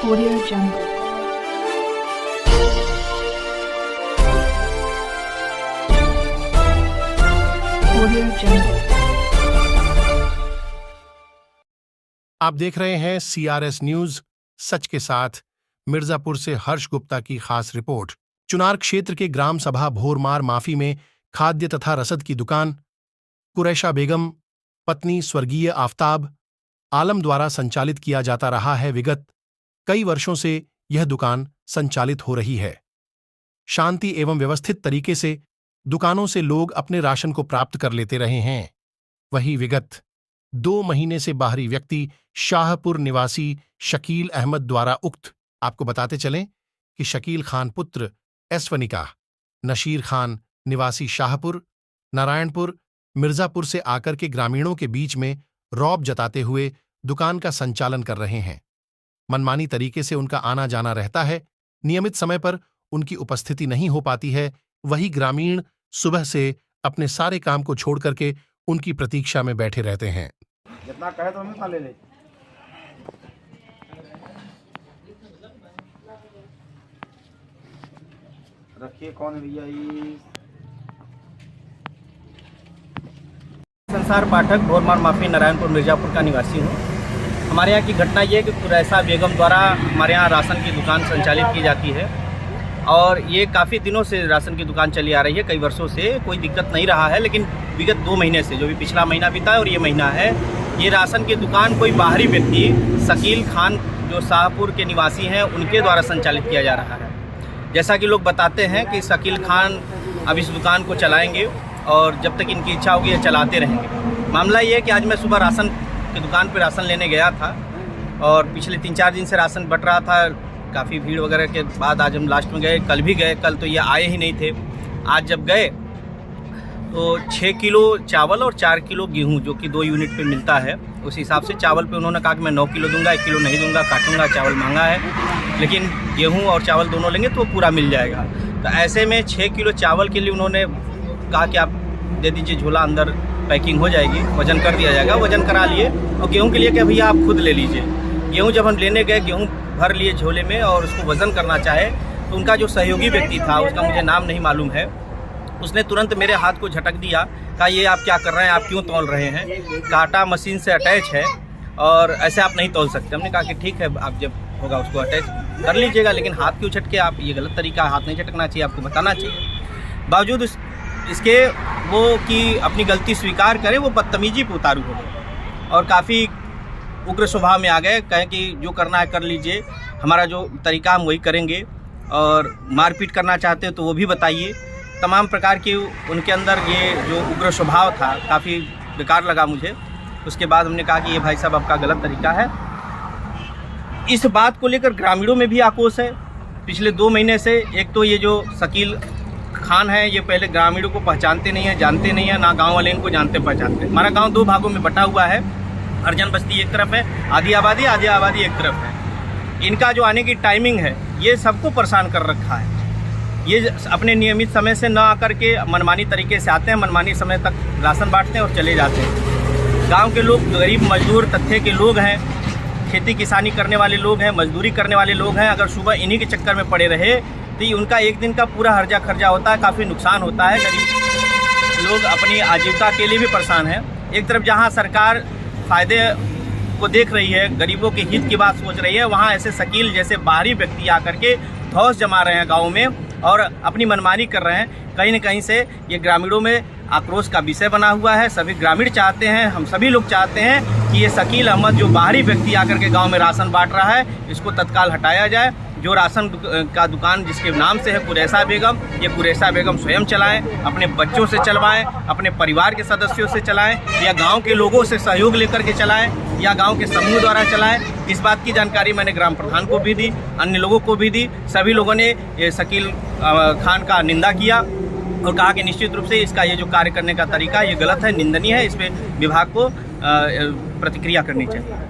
Audio Jungle. Audio Jungle. आप देख रहे हैं CRS न्यूज सच के साथ। मिर्जापुर से हर्ष गुप्ता की खास रिपोर्ट। चुनार क्षेत्र के ग्राम सभा भोरमार माफी में खाद्य तथा रसद की दुकान कुरैशा बेगम पत्नी स्वर्गीय आफताब आलम द्वारा संचालित किया जाता रहा है। विगत कई वर्षों से यह दुकान संचालित हो रही है। शांति एवं व्यवस्थित तरीके से दुकानों से लोग अपने राशन को प्राप्त कर लेते रहे हैं। वहीं विगत 2 महीने से बाहरी व्यक्ति शाहपुर निवासी शकील अहमद द्वारा उक्त आपको बताते चलें कि शकील खान पुत्र एसवनिका नशीर खान निवासी शाहपुर नारायणपुर मिर्जापुर से आकर के ग्रामीणों के बीच में रौब जताते हुए दुकान का संचालन कर रहे हैं। मनमानी तरीके से उनका आना जाना रहता है। नियमित समय पर उनकी उपस्थिति नहीं हो पाती है। वही ग्रामीण सुबह से अपने सारे काम को छोड़ करके उनकी प्रतीक्षा में बैठे रहते हैं। जितना कहे तो हमें ले ले। रखिए कौन भैया ये संसार पाठक भोरमार माफी नारायणपुर मिर्जापुर का निवासी हूँ। हमारे यहाँ की घटना ये है कि कुरैशा बेगम द्वारा हमारे यहाँ राशन की दुकान संचालित की जाती है और ये काफ़ी दिनों से राशन की दुकान चली आ रही है। कई वर्षों से कोई दिक्कत नहीं रहा है, लेकिन विगत 2 महीने से, जो भी पिछला महीना बीता है और ये महीना है, ये राशन की दुकान कोई बाहरी व्यक्ति शकील खान जो शाहपुर के निवासी हैं उनके द्वारा संचालित किया जा रहा है। जैसा कि लोग बताते हैं कि शकील खान अब इस दुकान को चलाएँगे और जब तक इनकी इच्छा होगी ये चलाते रहेंगे। मामला ये है कि आज मैं सुबह राशन की दुकान पर राशन लेने गया था और पिछले 3-4 दिन से राशन बट रहा था। काफ़ी भीड़ वगैरह के बाद आज हम लास्ट में गए। कल भी गए, कल तो ये आए ही नहीं थे। आज जब गए तो 6 किलो चावल और 4 किलो गेहूं जो कि 2 यूनिट पे मिलता है, उस हिसाब से चावल पे उन्होंने कहा कि मैं 9 किलो दूंगा, 1 किलो नहीं दूंगा, काटूंगा। चावल महंगा है, लेकिन गेहूं और चावल दोनों लेंगे तो पूरा मिल जाएगा। तो ऐसे में 6 किलो चावल के लिए उन्होंने कहा कि आप दे दीजिए, झोला अंदर पैकिंग हो जाएगी, वज़न कर दिया जाएगा। वज़न करा लिए और गेहूँ के लिए क्या भैया आप खुद ले लीजिए। गेहूँ जब हम लेने गए, गेहूँ भर लिए झोले में और उसको वज़न करना चाहे तो उनका जो सहयोगी व्यक्ति था, उसका मुझे नाम नहीं मालूम है, उसने तुरंत मेरे हाथ को झटक दिया। कहा ये आप क्या कर रहे हैं, आप क्यों तौल रहे हैं, कांटा मशीन से अटैच है और ऐसे आप नहीं तौल सकते। हमने कहा कि ठीक है, आप जब होगा उसको अटैच कर लीजिएगा, लेकिन हाथ क्यों झटके आप, ये गलत तरीका, हाथ नहीं झटकना चाहिए, आपको बताना चाहिए। बावजूद इसके वो कि अपनी गलती स्वीकार करें, वो बदतमीजी पे उतारू हो गए और काफ़ी उग्र स्वभाव में आ गए। कहें कि जो करना है कर लीजिए, हमारा जो तरीका हम वही करेंगे, और मारपीट करना चाहते हो तो वो भी बताइए। तमाम प्रकार की उनके अंदर ये जो उग्र स्वभाव था, काफ़ी बेकार लगा मुझे। उसके बाद हमने कहा कि ये भाई साहब आपका गलत तरीका है। इस बात को लेकर ग्रामीणों में भी आक्रोश है। पिछले 2 महीने से एक तो ये जो शकील खान है, ये पहले ग्रामीणों को पहचानते नहीं हैं, जानते नहीं हैं, ना गाँव वाले इनको जानते पहचानते। हमारा गाँव 2 भागों में बटा हुआ है। हरजन बस्ती एक तरफ है, आधी आबादी एक तरफ है। इनका जो आने की टाइमिंग है, ये सबको परेशान कर रखा है। ये अपने नियमित समय से न आकर के मनमानी तरीके से आते हैं, मनमानी समय तक राशन बांटते हैं और चले जाते हैं। गांव के लोग गरीब मजदूर तथ्य के लोग हैं, खेती किसानी करने वाले लोग हैं, मजदूरी करने वाले लोग हैं। अगर सुबह इन्हीं के चक्कर में पड़े रहे तो उनका एक दिन का पूरा हर्जा खर्जा होता है, काफ़ी नुकसान होता है। गरीब लोग अपनी आजीविका के लिए भी परेशान हैं। एक तरफ जहाँ सरकार फ़ायदे को देख रही है, गरीबों के हित की बात सोच रही है, वहाँ ऐसे शकील जैसे बाहरी व्यक्ति आकर के धौंस जमा रहे हैं गाँव में और अपनी मनमानी कर रहे हैं। कहीं न कहीं से ये ग्रामीणों में आक्रोश का विषय बना हुआ है। सभी ग्रामीण चाहते हैं, हम सभी लोग चाहते हैं कि ये शकील अहमद जो बाहरी व्यक्ति आकर के गाँव में राशन बांट रहा है, इसको तत्काल हटाया जाए। जो राशन का दुकान जिसके नाम से है कुरैशा बेगम, ये कुरैशा बेगम स्वयं चलाएं, अपने बच्चों से चलवाएं, अपने परिवार के सदस्यों से चलाएं, या गांव के लोगों से सहयोग लेकर के चलाएं, या गांव के समूह द्वारा चलाएं। इस बात की जानकारी मैंने ग्राम प्रधान को भी दी, अन्य लोगों को भी दी। सभी लोगों ने ये शकील खान का निंदा किया और कहा कि निश्चित रूप से इसका ये जो कार्य करने का तरीका ये गलत है, निंदनीय है। इस पर विभाग को प्रतिक्रिया करनी चाहिए।